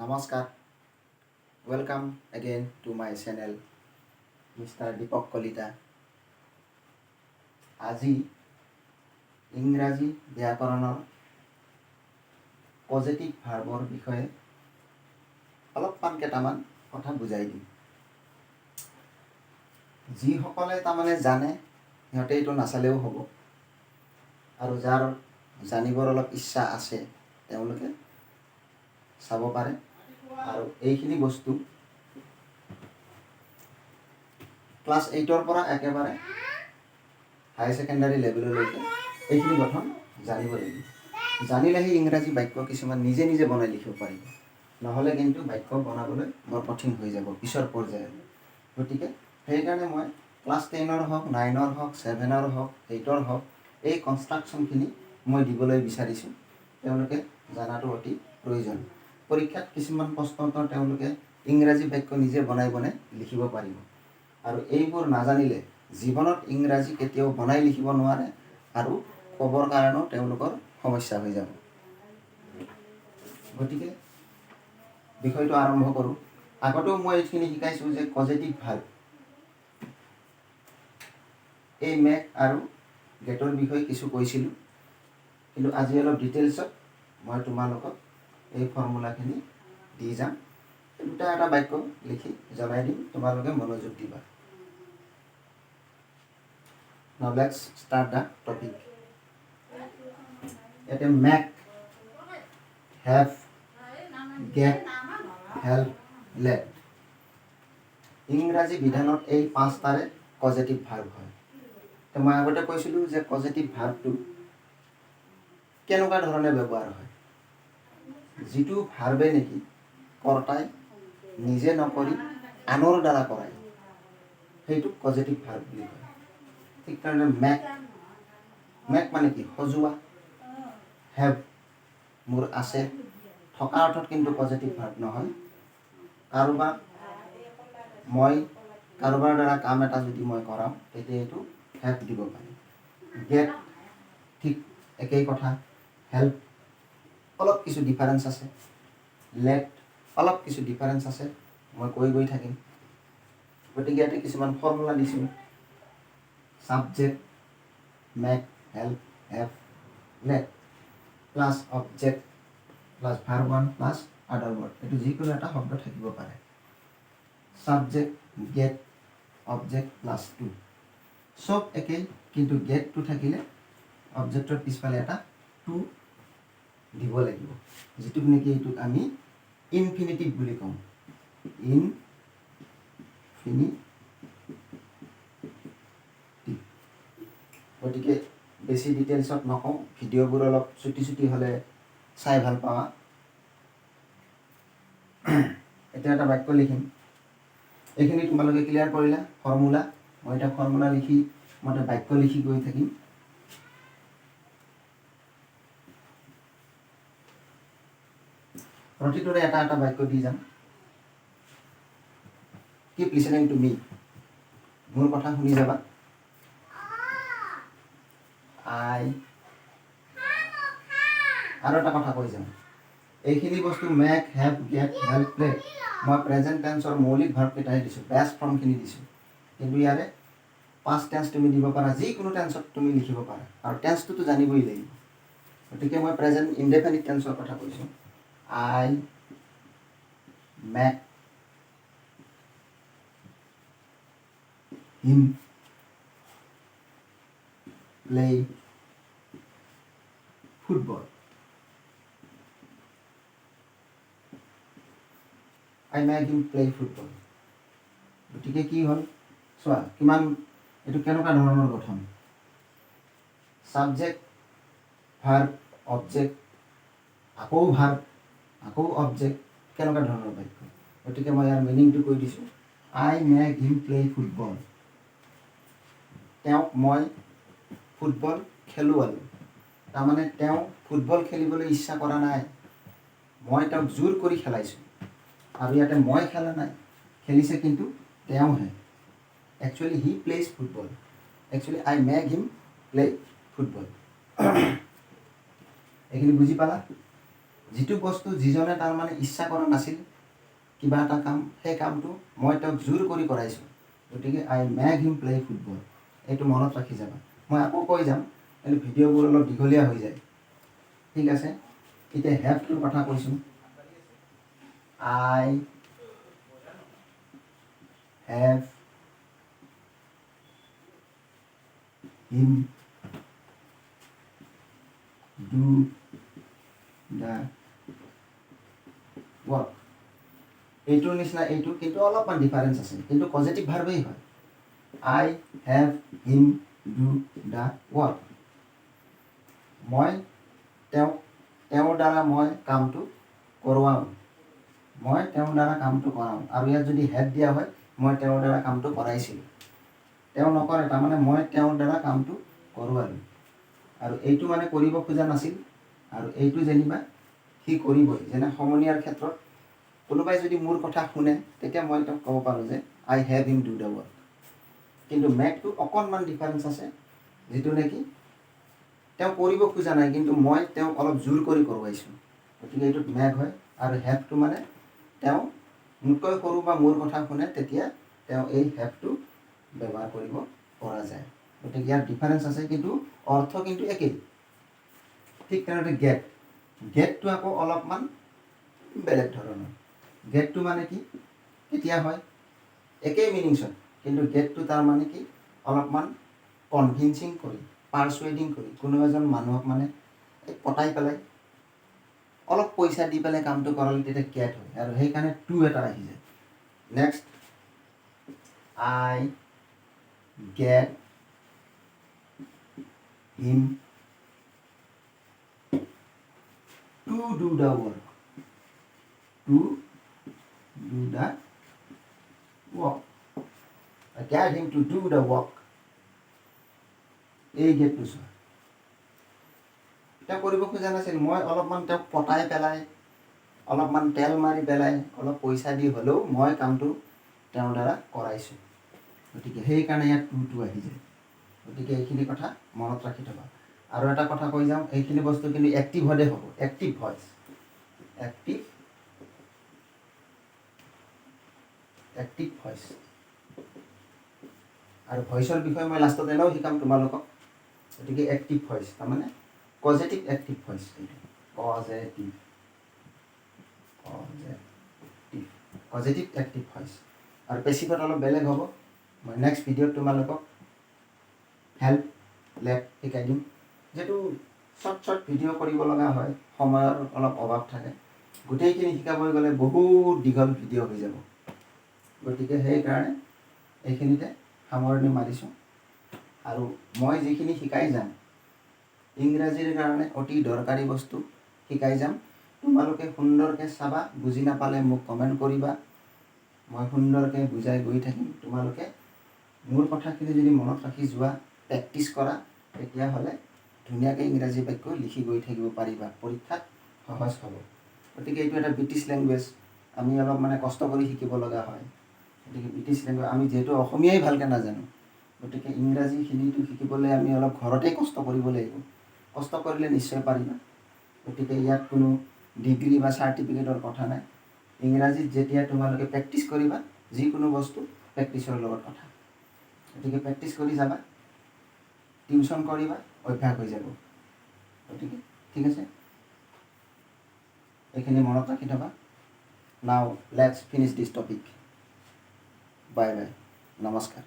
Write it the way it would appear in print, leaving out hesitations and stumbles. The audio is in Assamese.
Namaskar. Welcome again to my channel, Mr. Deepak Kolita. আজি ইংৰাজী ব্যাকৰণৰ পজিটিভ ভাৰ্বৰ বিষয়ে অলপমান কেইটামান কথা বুজাই দিম। যিসকলে তাৰমানে জানে সিহঁতে এইটো নাচালেও হ'ব, আৰু যাৰ জানিবৰ অলপ ইচ্ছা আছে তেওঁলোকে চাব পাৰে। আৰু এইখিনি বস্তু ক্লাছ 8ৰ পৰা একেবাৰে হাই ছেকেণ্ডাৰী লেভেললৈকে এইখিনি গঠন জানিব লাগিব। জানিলেহে ইংৰাজী বাক্য কিছুমান নিজে নিজে বনাই লিখিব পাৰিব, নহ'লে কিন্তু বাক্য বনাবলৈ বৰ কঠিন হৈ যাব পিছৰ পৰ্যায়ত। গতিকে সেইকাৰণে মই ক্লাছ 10ৰ হওক, 9ৰ হওক, 7ৰ হওক, 8ৰ হওক এই কনষ্ট্ৰাকশ্যনখিনি মই দিবলৈ বিচাৰিছোঁ। তেওঁলোকে জনাটো অতি প্ৰয়োজন। পৰীক্ষাত কিছুমান প্ৰশ্ন উত্তৰ তেওঁলোকে ইংৰাজী বাক্য নিজে বনাই বনাই লিখিব পাৰিব, আৰু এইবোৰ নাজানিলে জীৱনত ইংৰাজী কেতিয়াও বনাই লিখিব নোৱাৰে, আৰু ক'বৰ কাৰণেও তেওঁলোকৰ সমস্যা হৈ যাব। গতিকে বিষয়টো আৰম্ভ কৰোঁ। আগতেও মই এইখিনি শিকাইছোঁ যে পজিটিভ ভাৰ্ব, এই মেক আৰু গেটৰ বিষয়ে কিছু কৈছিলোঁ, কিন্তু আজি অলপ ডিটেইলছত মই তোমালোকক এই ফৰ্মুলাখিনি দি যাম। দুটা এটা বাক্য লিখি জনাই দিম, তোমালোকে মনোযোগ দিবা। Now let's start the topic. It is make, have, get, help, let. ইংৰাজী বিধানত এই পাঁচটাৰে পজিটিভ ভাৰ্ব হয়। তো মই আগতে কৈছিলোঁ যে পজিটিভ ভাৰ্বটো কেনেকুৱা ধৰণে ব্যৱহাৰ হয়। যিটো ভাৰ্বে নেকি কৰ্তাই নিজে নকৰি আনৰ দ্বাৰা কৰায়, সেইটোক পজিটিভ ভাৰ্ব বুলি কয়। ঠিক কাৰণে মেক মানে কি? সজোৱা। হেভ মোৰ আছে, থকা অৰ্থত কিন্তু পজিটিভ ভাৰ্ব নহয়। কাৰোবাৰ দ্বাৰা কাম এটা যদি মই কৰাওঁ তেতিয়া এইটো হেভ দিব পাৰি। গেট ঠিক একেই কথা। হেল্প অলপ কিছু ডিফাৰেঞ্চ আছে। লেট অলপ কিছু ডিফাৰেঞ্চ আছে, মই কৈ গৈ থাকিম। গতিকে ইয়াতে কিছুমান ফৰ্মুলা দিছোঁ। Subject, make, help, have, let plus object plus verb one plus other word, এইটো যিকোনো এটা শব্দ থাকিব পাৰে। Subject, get, object plus to চব একেই, কিন্তু গেটটো থাকিলে অবজেক্টৰ পিছফালে এটা টু দিব লাগিব, যিটোক নেকি এইটোক আমি ইনফিনিটিভ বুলি কওঁ। ইনফিনিটিভ। গতিকে বেছি ডিটেইলছত নকওঁ, ভিডিঅ'বোৰ অলপ চুটি হ'লে চাই ভাল পাৱা। এতিয়া এটা বাক্য লিখিম, এইখিনি তোমালোকে ক্লিয়াৰ কৰিলা ফৰ্মুলা। মই এতিয়া ফৰ্মুলা লিখি মই এটা বাক্য লিখি গৈ থাকিম। প্ৰতিটোৰে এটা এটা বাক্য দি যাম। কিপ লিচেনিং টু মি, মোৰ কথা শুনি যাবা। আৰু এটা কথা কৈ যাম, এইখিনি বস্তু make, have, get, help, let মই প্ৰেজেণ্ট টেন্সৰ মৌলিক ভাৰ্বকেইটাই দিছোঁ, বেষ্ট ফৰ্মখিনি দিছোঁ। কিন্তু ইয়াৰে পাষ্ট টেন্স তুমি দিব পাৰা, যিকোনো টেন্সত তুমি লিখিব পাৰা, আৰু টেন্সটোতো জানিবই লাগিব। গতিকে মই প্ৰেজেণ্ট ইনডেফিনিট টেন্সৰ কথা কৈছোঁ। আই মেক হিম প্লে ফুটবল। আই মেক হিম প্লে ফুটবল। গতিকে কি হ'ল চোৱা, কিমান এইটো কেনেকুৱা ধৰণৰ গঠন। ছাবজেক্ট, ভাৰ্ব, অবজেক্ট, আকৌ ভাৰ্ব, আকৌ অবজেক্ট, কেনেকুৱা ধৰণৰ বাক্য। গতিকে মই ইয়াৰ মিনিংটো কৈ দিছোঁ। আই মেক হিম প্লে ফুটবল, তেওঁক মই ফুটবল খেলোৱালোঁ। তাৰমানে তেওঁ ফুটবল খেলিবলৈ ইচ্ছা কৰা নাই, মই তেওঁক জোৰ কৰি খেলাইছোঁ। আৰু ইয়াতে মই খেলা নাই, খেলিছে কিন্তু তেওঁহে। Actually he plays football, actually I make him play football. এইখিনি বুজি পালা? যিটো বস্তু যিজনে তাৰমানে ইচ্ছা কৰা নাছিল কিবা এটা কাম, সেই কামটো মই তেওঁক জোৰ কৰি কৰাইছোঁ। গতিকে আই মেক হিম প্লে ফুটবল। এইটো মনত ৰাখি যাবা। মই আকৌ কৈ যাম, কিন্তু ভিডিঅ'বোৰ অলপ দীঘলীয়া হৈ যায়। ঠিক আছে, এতিয়া হেভটোৰ কথা কৈছোঁ। I have him do the work. এইটোৰ নিচিনা এইটো, কিন্তু অলপমান ডিফাৰেঞ্চ আছে, কিন্তু পজিটিভ ভাৰ্বেই হয়। I have him do the work. মই তেওঁৰ দ্বাৰা মই কামটো কৰোৱাওঁ। মই তেওঁৰ দ্বাৰা কামটো কৰাওঁ। আৰু ইয়াত যদি হেড দিয়া হয়, মই তেওঁৰ দ্বাৰা কামটো কৰাইছিলোঁ। তেওঁ নকৰে, তাৰমানে মই তেওঁৰ দ্বাৰা কামটো কৰোৱালোঁ। আৰু এইটো মানে কৰিব খোজা নাছিল, আৰু এইটো যেনিবা সি কৰিবই। যেনে সমনীয়াৰ ক্ষেত্ৰত কোনোবাই যদি মোৰ কথা শুনে, তেতিয়া মই তেওঁক ক'ব পাৰোঁ যে I have him do the work. কিন্তু মেকটো অকণমান ডিফাৰেঞ্চ আছে, যিটো নেকি তেওঁ কৰিব খোজা নাই, কিন্তু মই তেওঁক অলপ জোৰ কৰি কৰোৱাইছোঁ। গতিকে এইটোত মেক হয়। আৰু হেভটো মানে তেওঁ মোতকৈ সৰু বা মোৰ কথা শুনে, তেতিয়া তেওঁ এই হেভটো ব্যৱহাৰ কৰিব পৰা যায়। গতিকে ইয়াত ডিফাৰেঞ্চ আছে, কিন্তু অৰ্থ কিন্তু একেই। ঠিক তেনেদৰে গেটটো আকৌ অলপমান বেলেগ ধৰণৰ। গেটটো মানে কি, কেতিয়া হয়, একেই মিনিংছ হয়, কিন্তু গেটটো তাৰমানে কি অলপমান কনভিনচিং কৰি, পাৰ্চুৱেডিং কৰি, কোনো এজন মানুহক মানে পটাই পেলাই অলপ পইচা দি পেলাই কামটো কৰালে তেতিয়া গেট হয়। আৰু সেইকাৰণে টু এটা আহি যায়। Next, I get him to do the work. To do the work. Get him to do the work. এই গেটটো চোৱা, তেওঁ কৰিব খোজা নাছিল, মই অলপমান তেওঁক পটাই পেলাই, অলপমান তেল মাৰি পেলাই, অলপ পইচা দি হ'লেও মই কামটো তেওঁৰ দ্বাৰা কৰাইছোঁ। গতিকে সেইকাৰণে ইয়াত টুটো আহি যায়। গতিকে এইখিনি কথা মনত ৰাখি থবা। আৰু এটা কথা কৈ যাওঁ, এইখিনি বস্তু কিন্তু এক্টিভ হ'লে হ'ব। Active voice, active voice. আৰু ভইচৰ বিষয়ে মই লাষ্টত এনেও শিকাম তোমালোকক। গতিকে এক্টিভ ভইচ তাৰমানে positive active voice. Positive active voice. আৰু পেছিভত অলপ বেলেগ হ'ব। মই নেক্সট ভিডিঅ'ত তোমালোকক হেল্প লেট শিকাই দিম। যিহেতু শ্বৰ্ট ভিডিঅ' কৰিব লগা হয়, সময়ৰ অলপ অভাৱ থাকে, গোটেইখিনি শিকাবলৈ গ'লে বহুত দীঘল ভিডিঅ' হৈ যাব। গতিকে সেইকাৰণে এইখিনিতে সামৰণি মাৰিছোঁ। আৰু মই যিখিনি শিকাই যাম, ইংৰাজীৰ কাৰণে অতি দৰকাৰী বস্তু শিকাই যাম। তোমালোকে সুন্দৰকৈ চাবা, বুজি নাপালে মোক কমেণ্ট কৰিবা, মই সুন্দৰকৈ বুজাই গৈ থাকিম। তোমালোকে মোৰ কথাখিনি যদি মনত ৰাখি যোৱা, প্ৰেক্টিছ কৰা, তেতিয়াহ'লে ধুনীয়াকৈ ইংৰাজী বাক্য লিখি গৈ থাকিব পাৰিবা। পৰীক্ষাত সহজ হ'ব। গতিকে এইটো এটা ব্ৰিটিছ লেংগুৱেজ, আমি অলপ মানে কষ্ট কৰি শিকিব লগা হয়। গতিকে ব্ৰিটিছ লেংগুৱেজ, আমি যিহেতু অসমীয়াই ভালকৈ নাজানো, গতিকে ইংৰাজীখিনিটো শিকিবলৈ আমি অলপ ঘৰতেই কষ্ট কৰিব লাগিব। কষ্ট কৰিলে নিশ্চয় পাৰিবা। গতিকে ইয়াত কোনো ডিগ্ৰী বা চাৰ্টিফিকেটৰ কথা নাই। ইংৰাজীত যেতিয়া তোমালোকে প্ৰেক্টিছ কৰিবা, যিকোনো বস্তু প্ৰেক্টিছৰ লগত কথা। গতিকে প্ৰেক্টিছ কৰি যাবা, টিউশ্যন কৰিবা, অভ্যাস হৈ যাব। গতিকে ঠিক আছে, এইখিনি মনত ৰাখি থবা। নাও let's finish this topic. Bye bye, নমস্কাৰ।